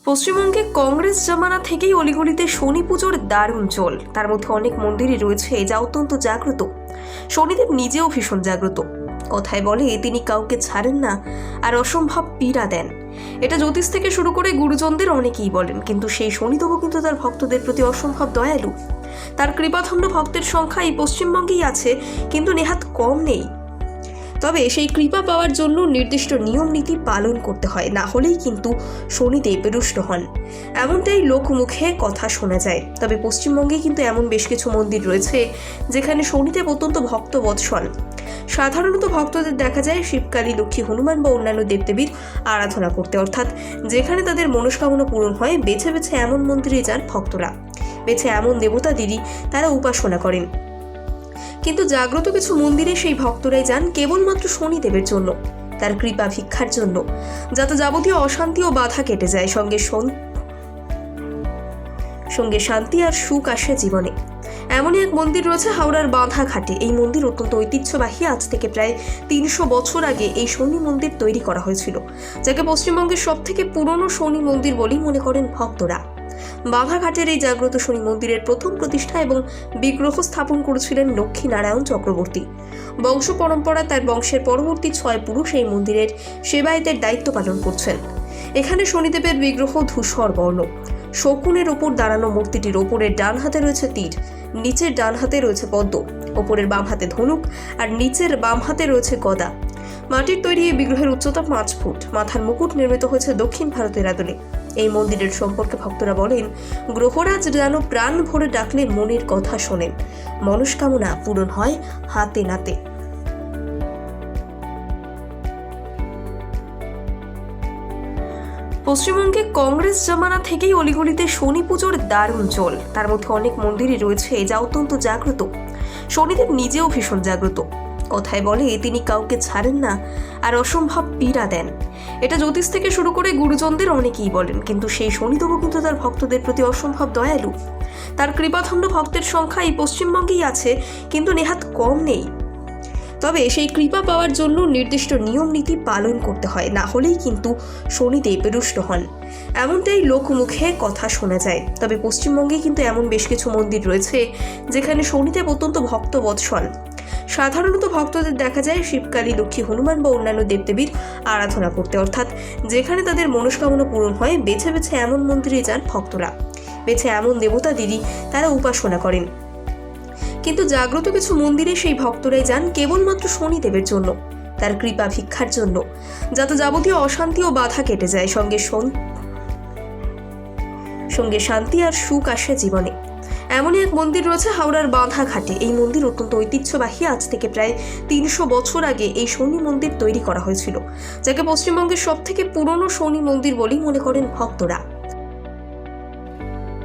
পশ্চিমবঙ্গে কংগ্রেস জামানা থেকেই অলিগলিতে শনি পুজোর দারুণ চল। তার মধ্যে অনেক মন্দিরই রয়েছে যা অত্যন্ত জাগ্রত। শনিদেব নিজেও ভীষণ জাগ্রত। কথায় বলে তিনি কাউকে ছাড়েন না আর অসম্ভব পীড়া দেন। এটা জ্যোতিষ থেকে শুরু করে গুরুজনদের অনেকেই বলেন, কিন্তু সেই শনিদেবও কিন্তু তার ভক্তদের প্রতি অসম্ভব দয়ালু। তার কৃপাধন্য ভক্তের সংখ্যা এই পশ্চিমবঙ্গেই আছে, কিন্তু নেহাত কম নেই। তবে সেই কৃপা পাওয়ার জন্য নির্দিষ্ট নিয়ম নীতি পালন করতে হয়, না হলেই কিন্তু শনিদেব রুষ্ট হন, এমনটাই লোকমুখে কথা শোনা যায়। তবে পশ্চিমবঙ্গে কিন্তু এমন বেশ কিছু মন্দির রয়েছে যেখানে শনিদেব অত্যন্ত ভক্তবৎসল। সাধারণত ভক্তদের দেখা যায় শিবকালী, লক্ষ্মী, হনুমান বা অন্যান্য দেবদেবীর আরাধনা করতে, অর্থাৎ যেখানে তাদের মনস্কামনা পূরণ হয়। বেছে বেছে এমন মন্দিরে যান ভক্তরা, বেছে এমন দেবতাদেরই তারা উপাসনা করেন। কিন্তু জাগ্রত কিছু মন্দিরে সেই ভক্তরাই যান কেবলমাত্র শনিদেবের জন্য, তার কৃপা ভিক্ষার জন্য, যাতে যাবতীয় অশান্তি ও বাধা কেটে যায়, সঙ্গে শান্তি আর সুখ আসে জীবনে। এমনই এক মন্দির রয়েছে হাওড়ার বাঁধাঘাটে। এই মন্দির অত্যন্ত ঐতিহ্যবাহী। আজ থেকে প্রায় 300 বছর আগে এই শনি মন্দির তৈরি করা হয়েছিল, যাকে পশ্চিমবঙ্গের সবথেকে পুরনো শনি মন্দির বলেই মনে করেন ভক্তরা। বাঁধাঘাটের এই জাগ্রত শনি মন্দিরের প্রথম প্রতিষ্ঠা এবং বিগ্রহ স্থাপন করেছিলেন লক্ষ্মীনারায়ণ চক্রবর্তী। বংশ পরম্পরায় তার বংশের পরবর্তী 6 পুরুষ এই মন্দিরের সেবায়েতের দায়িত্ব পালন করছেন। এখানে শনিদেবের বিগ্রহ ধূসর বর্ণ। শকুনের ওপর দাঁড়ানো মূর্তিটির ওপরের ডান হাতে রয়েছে তীর, নিচের ডান হাতে রয়েছে পদ্ম, ওপরের বাম হাতে ধনুক আর নিচের বাম হাতে রয়েছে গদা। মাটির তৈরি এই বিগ্রহের উচ্চতা 5 ফুট। মাথার মুকুট নির্মিত হয়েছে দক্ষিণ ভারতের আদলে। এই মন্দিরের সম্পর্কে ভক্তরা বলেন, গ্রহরাজ যেন প্রাণ ভরে ডাকলে মনের কথা শোনেন, মনস্কামনা পূরণ হয় হাতে নাতে। পশ্চিমবঙ্গে কংগ্রেস জামানা থেকেই অলিগলিতে শনি পুজোর দারুণ চল। তার মধ্যে অনেক মন্দিরই রয়েছে যা অত্যন্ত জাগ্রত। শনিদেব নিজেও ভীষণ জাগ্রত। কথায় বলে তিনি কাউকে ছাড়েন না আর অসম্ভব পীড়া দেন। এটা জ্যোতিষ থেকে শুরু করে গুরুজনদের অনেকেই বলেন, কিন্তু সেই শনিদেবও কিন্তু তার ভক্তদের প্রতি অসম্ভব দয়ালু। তার কৃপাধন্য ভক্তের সংখ্যা এই পশ্চিমবঙ্গেই আছে, কিন্তু নেহাত কম নেই। তবে সেই কৃপা পাওয়ার জন্য নির্দিষ্ট নিয়ম নীতি পালন করতে হয়, না হলেই কিন্তু শনিদেব রুষ্ট হন, এমনটাই লোকমুখে কথা শোনা যায়। তবে পশ্চিমবঙ্গে কিন্তু এমন বেশ কিছু মন্দির রয়েছে যেখানে শনিদেব অত্যন্ত ভক্তবৎসল। সাধারণত ভক্তদের দেখা যায় শিবকালী, লক্ষ্মী, হনুমান বা অন্যান্য দেবদেবীর আরাধনা করতে, অর্থাৎ যেখানে তাদের মনস্কামনা পূরণ হয়। বেছে বেছে এমন মন্দিরে যান ভক্তরা, বেছে এমন দেবতাদেরই তারা উপাসনা করেন। কিন্তু জাগ্রত কিছু মন্দিরে সেই ভক্তরাই যান কেবলমাত্র শনিদেবের জন্য, তার কৃপা ভিক্ষার জন্য, যাতে যাবতীয় অশান্তি ও বাধা কেটে যায়, সঙ্গে শান্তি আর সুখ আসে জীবনে। এমনই এক মন্দির রয়েছে হাওড়ার বাঁধাঘাটে। এই মন্দির অত্যন্ত ঐতিহ্যবাহী। আজ থেকে প্রায় 300 বছর আগে এই শনি মন্দির তৈরি করা হয়েছিল, যাকে পশ্চিমবঙ্গের সবথেকে পুরনো শনি মন্দির বলেই মনে করেন ভক্তরা।